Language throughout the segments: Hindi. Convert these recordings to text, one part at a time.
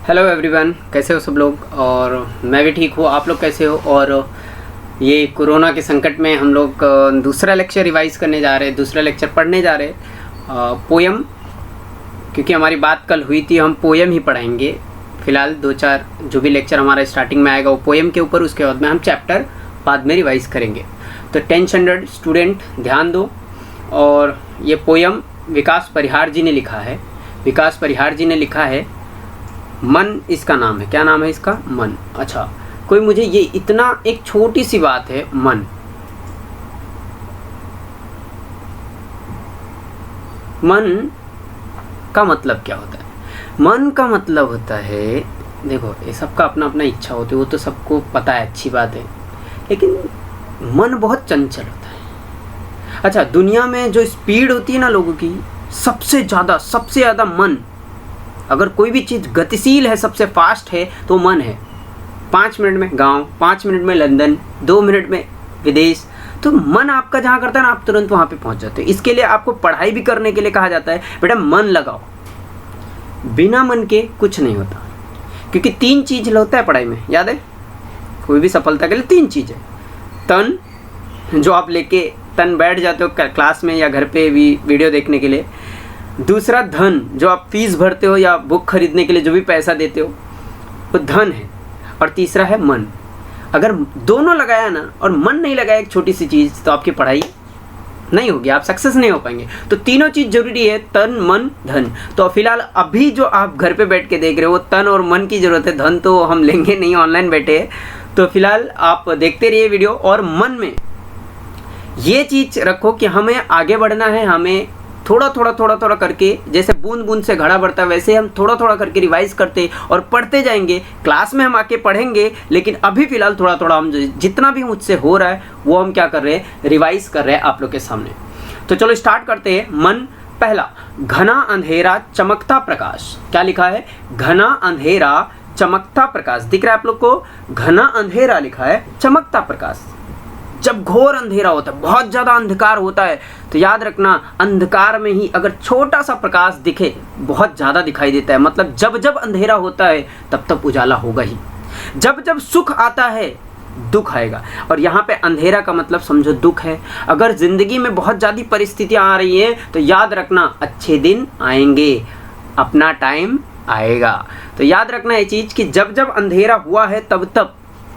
हेलो एवरीवन, कैसे हो सब लोग। और मैं भी ठीक हूँ, आप लोग कैसे हो। और ये कोरोना के संकट में हम लोग दूसरा लेक्चर रिवाइज़ करने जा रहे हैं, दूसरा लेक्चर पढ़ने जा रहे हैं पोयम, क्योंकि हमारी बात कल हुई थी, हम पोयम ही पढ़ाएंगे। फ़िलहाल 2-4 जो भी लेक्चर हमारा स्टार्टिंग में आएगा वो पोयम के ऊपर, उसके बाद में हम चैप्टर बाद में रिवाइज़ करेंगे। तो 10th स्टैंडर्ड स्टूडेंट ध्यान दो। और ये पोयम विकास परिहार जी ने लिखा है। विकास परिहार जी ने लिखा है, मन इसका नाम है। क्या नाम है इसका? मन। अच्छा, कोई मुझे ये इतना एक छोटी सी बात है, मन का मतलब क्या होता है? मन का मतलब होता है, देखो ये सबका अपना अपना इच्छा होती है, वो तो सबको पता है, अच्छी बात है, लेकिन मन बहुत चंचल होता है। अच्छा, दुनिया में जो स्पीड होती है ना लोगों की, सबसे ज़्यादा मन, अगर कोई भी चीज़ गतिशील है, सबसे फास्ट है, तो मन है। 5 मिनट में गांव, 5 मिनट में लंदन, 2 मिनट में विदेश। तो मन आपका जहाँ करता है ना, आप तुरंत वहाँ पे पहुँच जाते हो। इसके लिए आपको पढ़ाई भी करने के लिए कहा जाता है, बेटा मन लगाओ। बिना मन के कुछ नहीं होता, क्योंकि 3 चीज़ होता है पढ़ाई में, याद है? कोई भी सफलता के लिए 3 चीज़ है। तन, जो आप लेके तन बैठ जाते हो क्लास में या घर पे भी वीडियो देखने के लिए। दूसरा धन, जो आप फीस भरते हो या बुक खरीदने के लिए जो भी पैसा देते हो, वो धन है। और तीसरा है मन। अगर दोनों लगाया ना और मन नहीं लगाया एक छोटी सी चीज़, तो आपकी पढ़ाई नहीं होगी, आप सक्सेस नहीं हो पाएंगे। तो तीनों चीज़ जरूरी है, तन मन धन। तो फिलहाल अभी जो आप घर पे बैठ के देख रहे हो, वो तन और मन की ज़रूरत है, धन तो हम लेंगे नहीं, ऑनलाइन बैठे हैं। तो फिलहाल आप देखते रहिए वीडियो, और मन में ये चीज़ रखो कि हमें आगे बढ़ना है। हमें थोड़ा थोड़ा करके, जैसे बूंद बूंद से घड़ा बढ़ता है, वैसे हम थोड़ा थोड़ा करके रिवाइज करते और पढ़ते जाएंगे। क्लास में हम आके पढ़ेंगे, लेकिन अभी फ़िलहाल थोड़ा थोड़ा हम जितना भी मुझसे हो रहा है वो हम क्या कर रहे हैं, रिवाइज कर रहे हैं आप लोग के सामने। तो चलो स्टार्ट करते हैं। मन पहला, घना अंधेरा चमकता प्रकाश। क्या लिखा है? घना अंधेरा चमकता प्रकाश। दिख रहा है आप लोग को? घना अंधेरा लिखा है, चमकता प्रकाश। जब घोर अंधेरा होता है, बहुत ज़्यादा अंधकार होता है, तो याद रखना, अंधकार में ही अगर छोटा सा प्रकाश दिखे, बहुत ज़्यादा दिखाई देता है। मतलब जब जब अंधेरा होता है तब तब उजाला होगा ही। जब जब सुख आता है दुख आएगा। और यहाँ पे अंधेरा का मतलब समझो दुख है। अगर ज़िंदगी में बहुत ज़्यादा परिस्थितियाँ आ रही हैं, तो याद रखना अच्छे दिन आएंगे, अपना टाइम आएगा। तो याद रखना ये चीज़ कि जब जब अंधेरा हुआ है तब तब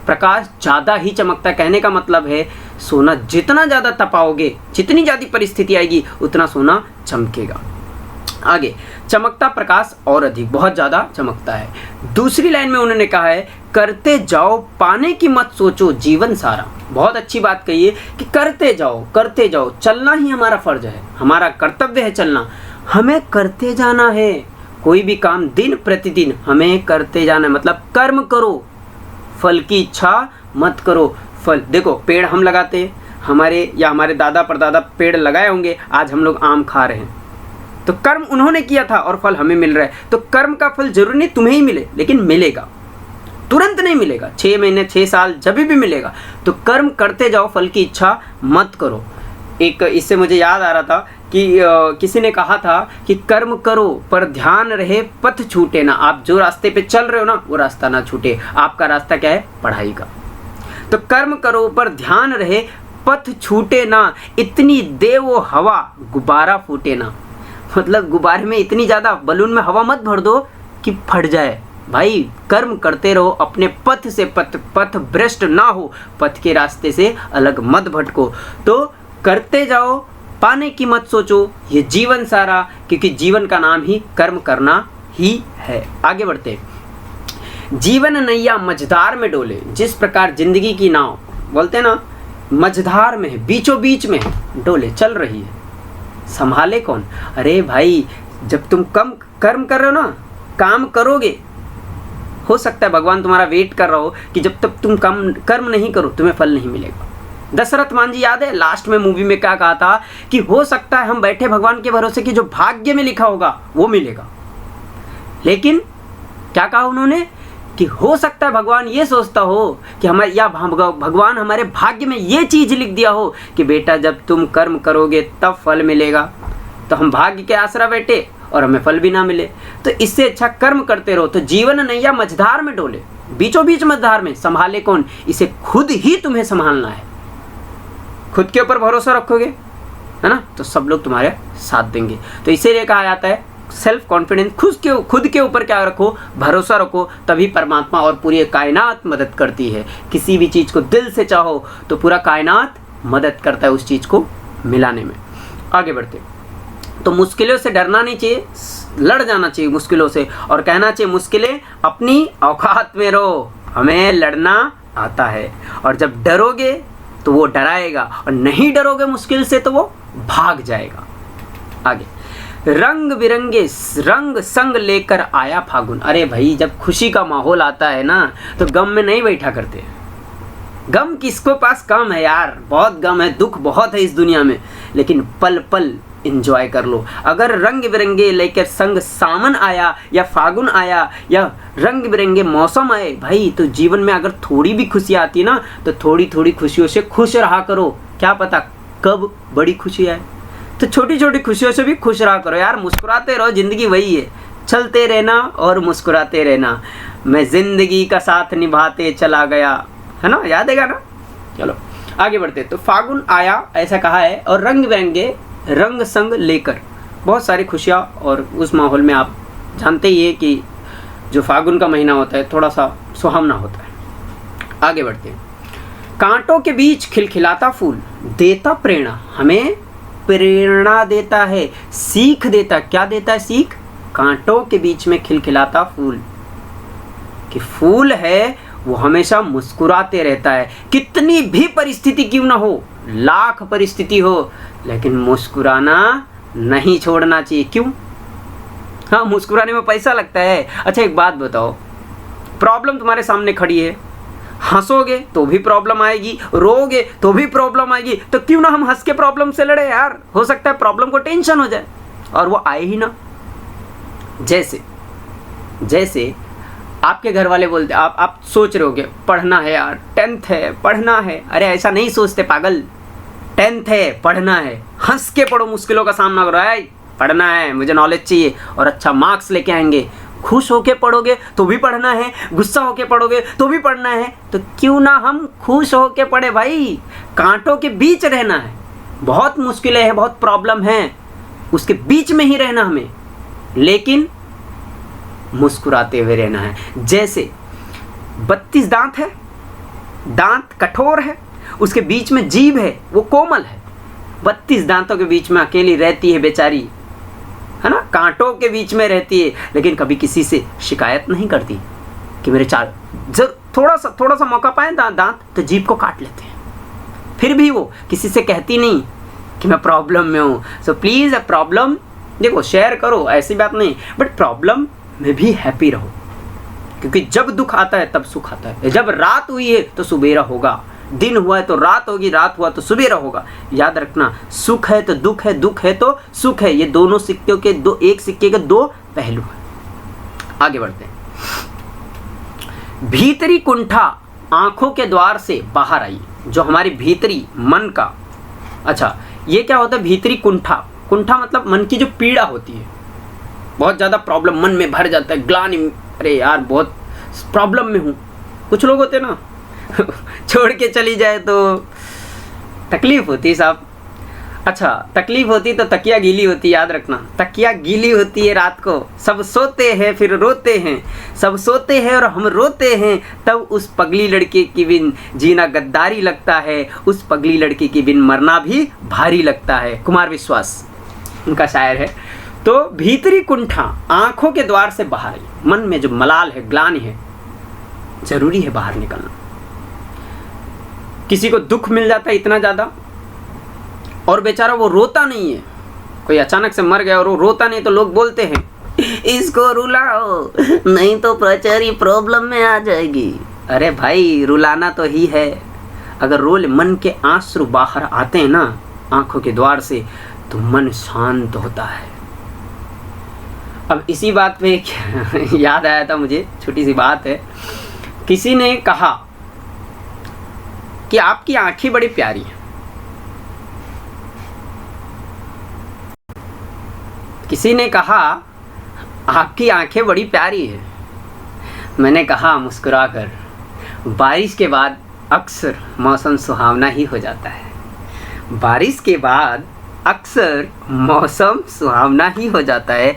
प्रकाश ज़्यादा ही चमकता है। कहने का मतलब है, सोना जितना ज़्यादा तपाओगे, जितनी ज़्यादा परिस्थिति आएगी, उतना सोना चमकेगा। आगे, चमकता प्रकाश और अधिक, बहुत ज़्यादा चमकता है। दूसरी लाइन में उन्होंने कहा है, करते जाओ पाने की मत सोचो जीवन सारा। बहुत अच्छी बात कही है कि करते जाओ, चलना ही हमारा फर्ज है, हमारा कर्तव्य है चलना। हमें करते जाना है, कोई भी काम दिन प्रतिदिन हमें करते जाना है। मतलब कर्म करो, फल की इच्छा मत करो। फल देखो, पेड़ हम लगाते हैं, हमारे दादा परदादा पेड़ लगाए होंगे, आज हम लोग आम खा रहे हैं, तो कर्म उन्होंने किया था और फल हमें मिल रहा है। तो कर्म का फल जरूरी नहीं तुम्हें ही मिले, लेकिन मिलेगा, तुरंत नहीं मिलेगा, 6 महीने 6 साल जब भी मिलेगा। तो कर्म करते जाओ, फल की इच्छा मत करो। एक इससे मुझे याद आ रहा था कि किसी ने कहा था कि कर्म करो पर ध्यान रहे पथ छूटे ना। आप जो रास्ते पे चल रहे हो ना, वो रास्ता ना छूटे। आपका रास्ता क्या है? पढ़ाई का। तो कर्म करो पर ध्यान रहे पथ छूटे ना, इतनी दे वो हवा गुब्बारा फूटे ना। मतलब गुब्बारे में इतनी ज़्यादा, बलून में हवा मत भर दो कि फट जाए। भाई कर्म करते रहो, अपने पथ से पथ भ्रष्ट ना हो, पथ के रास्ते से अलग मत भटको। तो करते जाओ, पाने की मत सोचो, ये जीवन सारा, क्योंकि जीवन का नाम ही कर्म करना ही है। आगे बढ़ते, जीवन नैया मझधार में डोले, जिस प्रकार जिंदगी की नाव, बोलते हैं ना, मझधार में है, बीचों बीच में डोले, चल रही है, संभाले कौन? अरे भाई, जब तुम कम कर्म कर रहे हो ना, काम करोगे, हो सकता है भगवान तुम्हारा वेट कर रहा हो कि जब तक तुम कम कर्म नहीं करो तुम्हें फल नहीं मिलेगा। दशरथ मान जी, याद है लास्ट में मूवी में क्या कहा था कि हो सकता है हम बैठे भगवान के भरोसे कि जो भाग्य में लिखा होगा वो मिलेगा। लेकिन क्या कहा उन्होंने कि हो सकता है भगवान ये सोचता हो कि हमारे, या भगवान हमारे भाग्य में ये चीज़ लिख दिया हो कि बेटा जब तुम कर्म करोगे तब फल मिलेगा। तो हम भाग्य के आसरा बैठे, और हमें फल भी ना मिले। तो इससे अच्छा कर्म करते रहो। तो जीवन नैया मझधार में डोले, बीचों बीच मझधार में, संभाले कौन? इसे खुद ही तुम्हें संभालना है। खुद के ऊपर भरोसा रखोगे, है ना, तो सब लोग तुम्हारे साथ देंगे। तो इसीलिए कहा जाता है सेल्फ कॉन्फिडेंस, खुद के ऊपर क्या रखो? भरोसा रखो, तभी परमात्मा और पूरी कायनात मदद करती है। किसी भी चीज़ को दिल से चाहो तो पूरा कायनात मदद करता है उस चीज़ को मिलाने में। आगे बढ़ते, तो मुश्किलों से डरना नहीं चाहिए, लड़ जाना चाहिए मुश्किलों से, और कहना चाहिए मुश्किलें अपनी औकात में रहो, हमें लड़ना आता है। और जब डरोगे तो वो डराएगा, और नहीं डरोगे मुश्किल से तो वो भाग जाएगा। आगे, रंग बिरंगे रंग संग लेकर आया फागुन। अरे भाई, जब खुशी का माहौल आता है ना तो गम में नहीं बैठा करते। गम किसको पास कम है यार, बहुत गम है, दुख बहुत है इस दुनिया में, लेकिन पल पल एंजॉय कर लो। अगर रंग बिरंगे लेकर संग सावन आया या फागुन आया या रंग बिरंगे मौसम आए भाई, तो जीवन में अगर थोड़ी भी खुशी आती है ना तो थोड़ी थोड़ी खुशियों से खुश रहा करो। क्या पता कब बड़ी खुशी आए, तो छोटी छोटी खुशियों से भी खुश रहा करो यार। मुस्कुराते रहो, जिंदगी वही है, चलते रहना और मुस्कुराते रहना। मैं जिंदगी का साथ निभाते चला गया, है ना, याद है ना। चलो आगे बढ़ते। तो फागुन आया ऐसा कहा है, और रंग बिरंगे रंग संग लेकर, बहुत सारी खुशियाँ। और उस माहौल में आप जानते ही है कि जो फागुन का महीना होता है थोड़ा सा सुहावना होता है। आगे बढ़ते हैं। कांटों के बीच खिलखिलाता फूल देता प्रेरणा, हमें प्रेरणा देता है, सीख देता। क्या देता है? सीख। कांटों के बीच में खिलखिलाता फूल, कि फूल है वो हमेशा मुस्कुराते रहता है, कितनी भी परिस्थिति क्यों ना हो, लाख परिस्थिति हो, लेकिन मुस्कुराना नहीं छोड़ना चाहिए। क्यों? हाँ, मुस्कुराने में पैसा लगता है। अच्छा एक बात बताओ, प्रॉब्लम तुम्हारे सामने खड़ी है, हंसोगे तो भी प्रॉब्लम आएगी, रोओगे तो भी प्रॉब्लम आएगी, तो क्यों ना हम हंस के प्रॉब्लम से लड़े यार। हो सकता है प्रॉब्लम को टेंशन हो जाए और वो आए ही ना। जैसे आपके घर वाले बोलते, आप सोच रहे होगे पढ़ना है यार, 10th है, पढ़ना है। अरे ऐसा नहीं सोचते पागल, 10th है, पढ़ना है, हंस के पढ़ो, मुश्किलों का सामना करो। है पढ़ना है, मुझे नॉलेज चाहिए और अच्छा मार्क्स लेके आएंगे। खुश होके पढ़ोगे तो भी पढ़ना है, गुस्सा होके पढ़ोगे तो भी पढ़ना है, तो क्यों ना हम खुश होके पढ़े भाई। कांटों के बीच रहना है, बहुत मुश्किलें हैं, बहुत प्रॉब्लम है, उसके बीच में ही रहना हमें, लेकिन मुस्कुराते हुए रहना है। जैसे 32 दांत है, दांत कठोर है, उसके बीच में जीभ है, वो कोमल है। 32 दांतों के बीच में अकेली रहती है बेचारी, है ना, कांटों के बीच में रहती है, लेकिन कभी किसी से शिकायत नहीं करती कि मेरे चार, जब थोड़ा सा मौका पाए दांत तो जीभ को काट लेते हैं। फिर भी वो किसी से कहती नहीं कि मैं प्रॉब्लम में हूँ। सो प्लीज़ प्रॉब्लम देखो शेयर करो, ऐसी बात नहीं, बट प्रॉब्लम में भी हैप्पी रहो, क्योंकि जब दुख आता है तब सुख आता है। जब रात हुई है तो सुबेरा होगा, दिन हुआ है तो रात होगी, रात हुआ तो सुबेरा होगा। याद रखना, सुख है तो दुख है, दुख है तो सुख है, ये दोनों सिक्कों के एक सिक्के के दो पहलू हैं। आगे बढ़ते हैं। भीतरी कुंठा आंखों के द्वार से बाहर आई, जो हमारी भीतरी मन का, अच्छा ये क्या होता है भीतरी कुंठा? कुंठा मतलब मन की जो पीड़ा होती है, बहुत ज़्यादा प्रॉब्लम मन में भर जाता है, ग्लानि, अरे यार बहुत प्रॉब्लम में हूँ। कुछ लोग होते ना छोड़ के चली जाए तो तकलीफ होती है साहब। अच्छा तकलीफ होती तो तकिया गीली होती, याद रखना, तकिया गीली होती है रात को। सब सोते हैं फिर रोते हैं, सब सोते हैं और हम रोते हैं, तब उस पगली लड़की की बिन जीना गद्दारी लगता है, उस पगली लड़की की बिन मरना भी भारी लगता है। कुमार विश्वास उनका शायर है। तो भीतरी कुंठा आंखों के द्वार से बाहर आई, मन में जो मलाल है, ग्लानि है, जरूरी है बाहर निकलना। किसी को दुख मिल जाता है इतना ज़्यादा और बेचारा वो रोता नहीं है, कोई अचानक से मर गया और वो रोता नहीं, तो लोग बोलते हैं इसको रुलाओ नहीं तो प्रचारी प्रॉब्लम में आ जाएगी। अरे भाई रुलाना तो ही है, अगर रोल मन के आंसू बाहर आते हैं ना आंखों के द्वार से तो मन शांत होता है। अब इसी बात पे याद आया था मुझे, छोटी सी बात है। किसी ने कहा कि आपकी आंखें बड़ी प्यारी हैं, किसी ने कहा आपकी आंखें बड़ी प्यारी है। मैंने कहा मुस्कुराकर, बारिश के बाद अक्सर मौसम सुहावना ही हो जाता है। बारिश के बाद अक्सर मौसम सुहावना ही हो जाता है।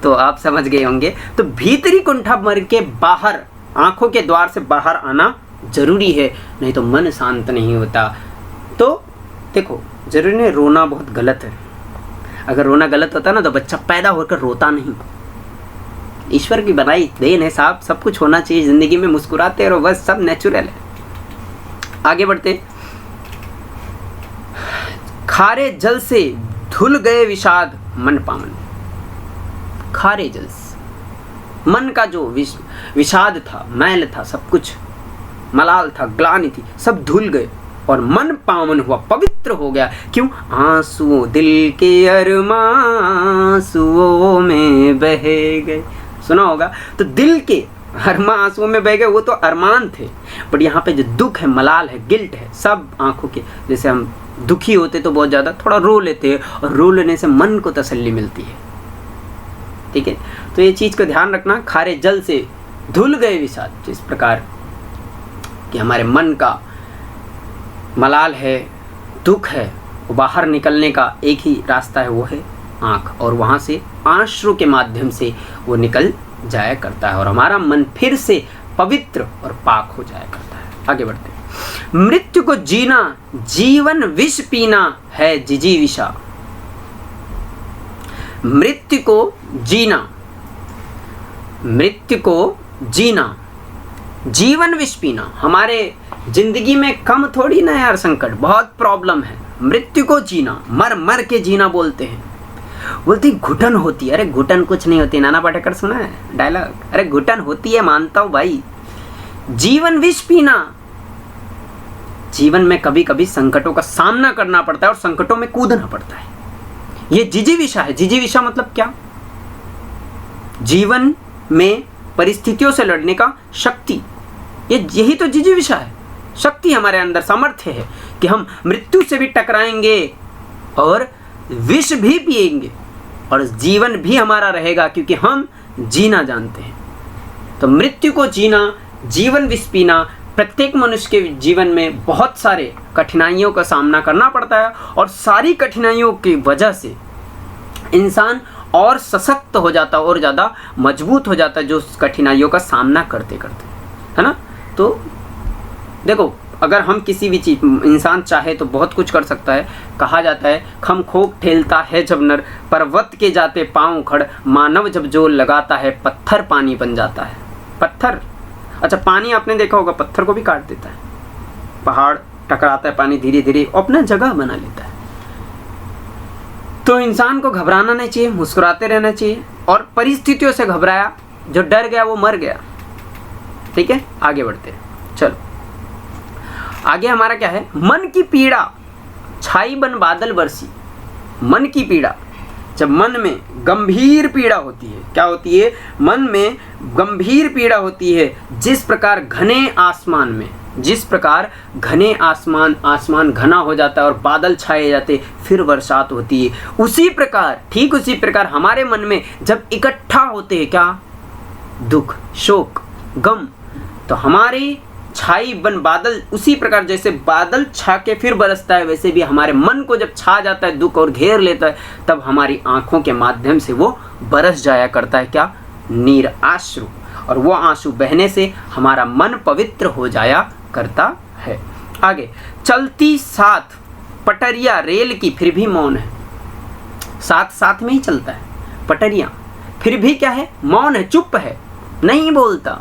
तो आप समझ गए होंगे। तो भीतरी कुंठा मर के बाहर, आंखों के द्वार से बाहर आना जरूरी है, नहीं तो मन शांत नहीं होता। तो देखो, जरूरी नहीं रोना बहुत गलत है। अगर रोना गलत होता ना तो बच्चा पैदा होकर रोता नहीं। ईश्वर की बनाई देन है साहब, सब कुछ होना चाहिए जिंदगी में, मुस्कुराते रहो बस, सब नेचुरल है। आगे बढ़ते। खारे जल से धुल गए विषाद मन पावन। खारे जल से मन का जो विषाद था, मैल था, सब कुछ मलाल था, ग्लानि थी, सब धुल गए और मन पावन हुआ, पवित्र हो गया। क्यों? आंसू दिल के अरमां में बह गए। सुना होगा। तो दिल के अरमां आंसुओं में बह गए, वो तो अरमान थे, बट यहाँ पे जो दुख है, मलाल है, गिल्ट है, सब आंखों के, जैसे हम दुखी होते तो बहुत ज़्यादा थोड़ा रो लेते हैं, और रो लेने से मन को तसल्ली मिलती है। ठीक है, तो ये चीज़ को ध्यान रखना। खारे जल से धुल गए विषाद, जिस प्रकार कि हमारे मन का मलाल है, दुख है, वो बाहर निकलने का एक ही रास्ता है, वो है आँख, और वहाँ से आंसू के माध्यम से वो निकल जाया करता है और हमारा मन फिर से पवित्र और पाक हो जाया करता है। आगे बढ़ते हैं। मृत्यु को जीना जीवन विष पीना है जिजीविषा। मृत्यु को जीना, मृत्यु को जीना जीवन विष पीना। हमारे जिंदगी में कम थोड़ी ना यार संकट, बहुत प्रॉब्लम है। मृत्यु को जीना, मर मर के जीना बोलते हैं। बोलती घुटन होती है, अरे घुटन कुछ नहीं होती। नाना पाटेकर सुना है डायलॉग, अरे घुटन होती है, मानता हूं भाई। जीवन विष पीना, जीवन में कभी कभी संकटों का सामना करना पड़ता है और संकटों में कूदना पड़ता है। ये जिजीविषा है। जिजीविषा मतलब क्या? जीवन में परिस्थितियों से लड़ने का शक्ति, यही तो जिजीविषा है। शक्ति हमारे अंदर, सामर्थ्य है कि हम मृत्यु से भी टकराएंगे और विष भी पिएंगे और जीवन भी हमारा रहेगा, क्योंकि हम जीना जानते हैं। तो मृत्यु को जीना, जीवन विष पीना। प्रत्येक मनुष्य के जीवन में बहुत सारे कठिनाइयों का सामना करना पड़ता है और सारी कठिनाइयों की वजह से इंसान और सशक्त हो जाता है और ज़्यादा मजबूत हो जाता है, जो उस कठिनाइयों का सामना करते करते, है ना। तो देखो, अगर हम किसी भी चीज़, इंसान चाहे तो बहुत कुछ कर सकता है। कहा जाता है खम खोक ठेलता है जब नर, पर्वत के जाते पाँव खड़, मानव जब जोर लगाता है पत्थर पानी बन जाता है। पत्थर, अच्छा पानी आपने देखा होगा पत्थर को भी काट देता है। पहाड़ टकराता है, पानी धीरे धीरे अपना जगह बना लेता है। तो इंसान को घबराना नहीं चाहिए, मुस्कुराते रहना चाहिए, और परिस्थितियों से घबराया, जो डर गया वो मर गया। ठीक है, आगे बढ़ते हैं। चलो आगे हमारा क्या है? मन की पीड़ा छाई बन बादल बरसी। मन की पीड़ा, जब मन में गंभीर पीड़ा होती है, क्या होती है? मन में गंभीर पीड़ा होती है। जिस प्रकार घने आसमान में, जिस प्रकार घने आसमान घना हो जाता है और बादल छाए जाते, फिर बरसात होती है, उसी प्रकार, ठीक उसी प्रकार हमारे मन में जब इकट्ठा होते हैं क्या? दुख, शोक, गम, तो हमारी छाई बन बादल, उसी प्रकार जैसे बादल छा के फिर बरसता है, वैसे भी हमारे मन को जब छा जाता है दुख और घेर लेता है, तब हमारी आंखों के माध्यम से वो बरस जाया करता है क्या? नीर आश्रु, और वो आंसू बहने से हमारा मन पवित्र हो जाया करता है। आगे, चलती साथ पटरिया रेल की फिर भी मौन है। साथ साथ में ही चलता है पटरिया, फिर भी क्या है? मौन है, चुप है, नहीं बोलता।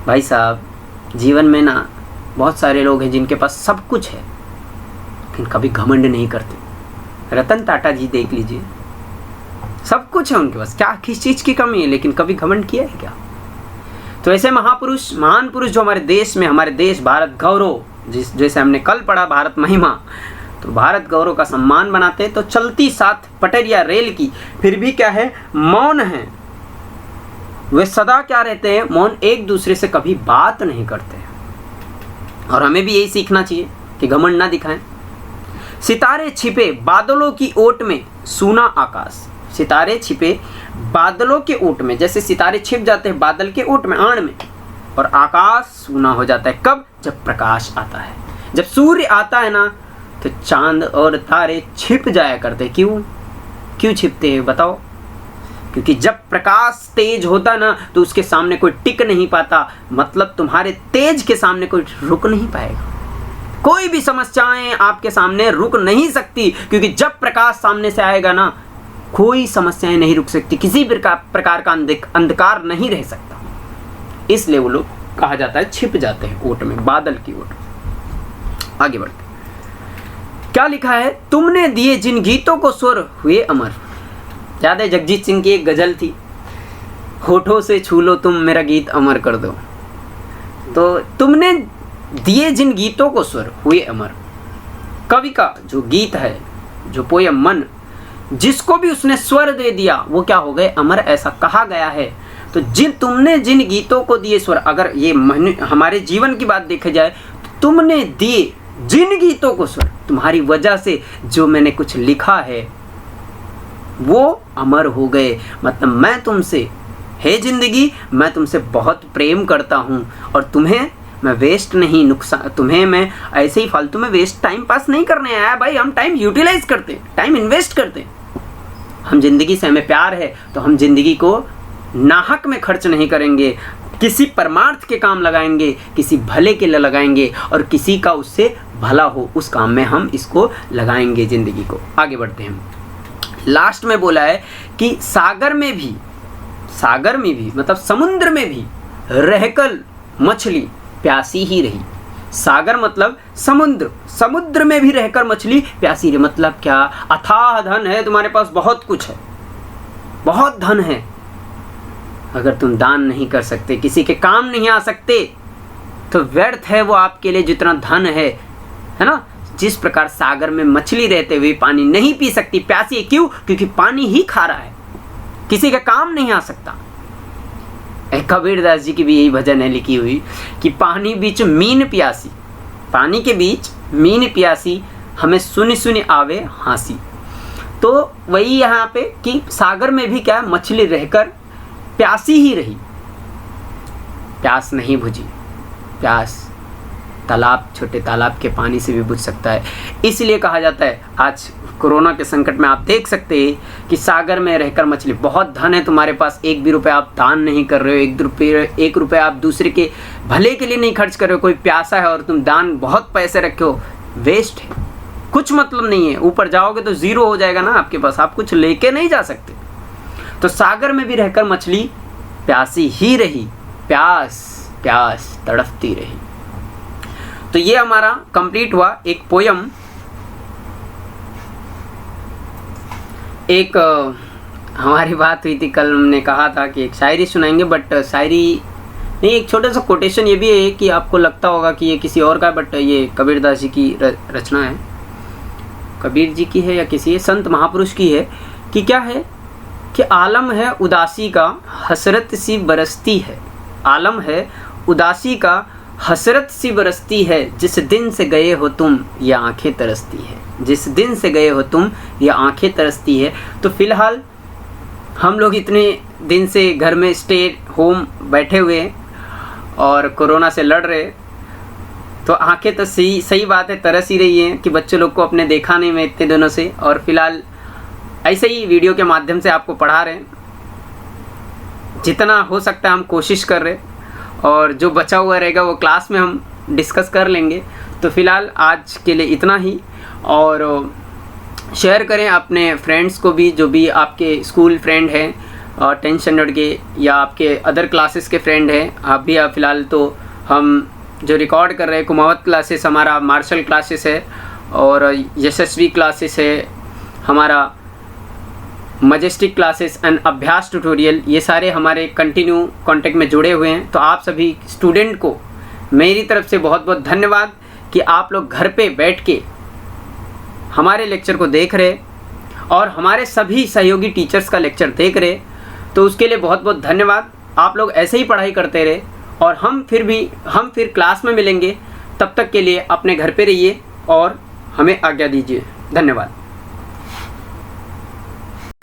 भाई साहब, जीवन में ना बहुत सारे लोग हैं जिनके पास सब कुछ है लेकिन कभी घमंड नहीं करते। रतन टाटा जी देख लीजिए, सब कुछ है उनके पास, क्या किस चीज़ की कमी है, लेकिन कभी घमंड किया है क्या? तो ऐसे महापुरुष, महान पुरुष जो हमारे देश में, हमारे देश भारत गौरव, जैसे हमने कल पढ़ा भारत महिमा, तो भारत गौरव का सम्मान बनाते हैं। तो चलती साथ पटरिया रेल की फिर भी क्या है? मौन है। वे सदा क्या रहते हैं? मौन, एक दूसरे से कभी बात नहीं करते हैं। और हमें भी यही सीखना चाहिए कि घमंड ना दिखाएं। सितारे छिपे बादलों की ओट में सूना आकाश। सितारे छिपे बादलों के ओट में, जैसे सितारे छिप जाते हैं बादल के ओट में, आड़ में, और आकाश सूना हो जाता है। कब? जब प्रकाश आता है। जब सूर्य आता है ना तो चांद और तारे छिप जाया करते। क्यों छिपते हैं बताओ? क्योंकि जब प्रकाश तेज होता ना तो उसके सामने कोई टिक नहीं पाता, मतलब तुम्हारे तेज के सामने कोई रुक नहीं पाएगा। कोई भी समस्याएं आपके सामने रुक नहीं सकती, क्योंकि जब प्रकाश सामने से आएगा ना कोई समस्याएं नहीं रुक सकती, किसी प्रकार का अंधकार नहीं रह सकता। इसलिए वो लोग कहा जाता है छिप जाते हैं ओट में, बादल की ओट। आगे बढ़ते क्या लिखा है, तुमने दिए जिन गीतों को स्वर हुए अमर। याद है जगजीत सिंह की एक गजल थी, होठों से छू लो तुम मेरा गीत अमर कर दो। तो तुमने दिए जिन गीतों को स्वर हुए अमर, कवि का जो गीत है, जो पोयम मन, जिसको भी उसने स्वर दे दिया वो क्या हो गए? अमर, ऐसा कहा गया है। तो तुमने जिन गीतों को दिए स्वर, अगर ये हमारे जीवन की बात देखी जाए तो तुमने दिए जिन गीतों को स्वर, तुम्हारी वजह से जो मैंने कुछ लिखा है वो अमर हो गए। मतलब मैं तुमसे, हे जिंदगी, मैं तुमसे बहुत प्रेम करता हूँ और तुम्हें मैं वेस्ट नहीं, नुकसान, तुम्हें मैं ऐसे ही फालतू में वेस्ट टाइम पास नहीं करने आया भाई। हम टाइम यूटिलाइज करते, टाइम इन्वेस्ट करते। हम जिंदगी से, हमें प्यार है तो हम जिंदगी को नाहक में खर्च नहीं करेंगे, किसी परमार्थ के काम लगाएंगे, किसी भले के लिए लगाएंगे और किसी का उससे भला हो उस काम में हम इसको लगाएंगे जिंदगी को। आगे बढ़ते हैं। लास्ट में बोला है कि सागर में भी मतलब समुद्र में भी रहकर मछली प्यासी ही रही। सागर मतलब समुद्र में भी रहकर मछली प्यासी रही। मतलब क्या? अथाह धन है तुम्हारे पास, बहुत कुछ है, बहुत धन है, अगर तुम दान नहीं कर सकते, किसी के काम नहीं आ सकते, तो व्यर्थ है वो आपके लिए जितना धन है ना। जिस प्रकार सागर में मछली रहते हुए पानी नहीं पी सकती, प्यासी है। क्यों? क्योंकि पानी ही खारा है, किसी का काम नहीं आ सकता। कबीरदास जी की भी यही भजन है लिखी हुई कि पानी बीच मीन प्यासी, पानी के बीच मीन प्यासी, हमें सुनी सुनी आवे हंसी। तो वही यहाँ पे कि सागर में भी क्या, मछली रहकर प्यासी ही रही, प्यास नहीं बुझी। प्यास तालाब, छोटे तालाब के पानी से भी बुझ सकता है। इसलिए कहा जाता है, आज कोरोना के संकट में आप देख सकते हैं कि सागर में रहकर मछली, बहुत धन है तुम्हारे पास, एक भी रुपये आप दान नहीं कर रहे हो, एक रुपये आप दूसरे के भले के लिए नहीं खर्च कर रहे हो। कोई प्यासा है और तुम दान बहुत पैसे रखे हो, वेस्ट है, कुछ मतलब नहीं है। ऊपर जाओगे तो जीरो हो जाएगा ना आपके पास, आप कुछ लेके नहीं जा सकते। तो सागर में भी रहकर मछली प्यासी ही रही, प्यास तड़पती रही। तो ये हमारा कंप्लीट हुआ एक पोयम। एक हमारी बात हुई थी कल, हमने कहा था कि एक शायरी सुनाएंगे, बट शायरी नहीं, एक छोटा सा कोटेशन ये भी है कि आपको लगता होगा कि ये किसी और का है, बट ये कबीरदास जी की रचना है, कबीर जी की है या किसी संत महापुरुष की है। कि क्या है कि आलम है उदासी का हसरत सी बरसती है, आलम है उदासी का हसरत सी बरसती है, जिस दिन से गए हो तुम ये आंखें तरसती है, जिस दिन से गए हो तुम ये आंखें तरसती है। तो फिलहाल हम लोग इतने दिन से घर में स्टे होम बैठे हुए और कोरोना से लड़ रहे, तो आंखें तो सही बात है तरस ही रही हैं कि बच्चों लोग को अपने देखा नहीं मैं इतने दिनों से, और फिलहाल ऐसे ही वीडियो के माध्यम से आपको पढ़ा रहे हैं। जितना हो सकता है हम कोशिश कर रहे, और जो बचा हुआ रहेगा वो क्लास में हम डिस्कस कर लेंगे। तो फिलहाल आज के लिए इतना ही, और शेयर करें अपने फ्रेंड्स को भी, जो भी आपके स्कूल फ्रेंड हैं 10th स्टैंडर्ड के या आपके अदर क्लासेस के फ्रेंड हैं। आप भी फ़िलहाल तो हम जो रिकॉर्ड कर रहे हैं कुमावत क्लासेस, हमारा मार्शल क्लासेस है, और यशस्वी क्लासेस है, हमारा मजेस्टिक क्लासेस एंड अभ्यास ट्यूटोरियल, ये सारे हमारे कंटिन्यू कांटेक्ट में जुड़े हुए हैं। तो आप सभी स्टूडेंट को मेरी तरफ से बहुत बहुत धन्यवाद कि आप लोग घर पे बैठ के हमारे लेक्चर को देख रहे और हमारे सभी सहयोगी टीचर्स का लेक्चर देख रहे। तो उसके लिए बहुत बहुत धन्यवाद। आप लोग ऐसे ही पढ़ाई करते रहे, और हम फिर क्लास में मिलेंगे। तब तक के लिए अपने घर पे रहिए और हमें आज्ञा दीजिए। धन्यवाद।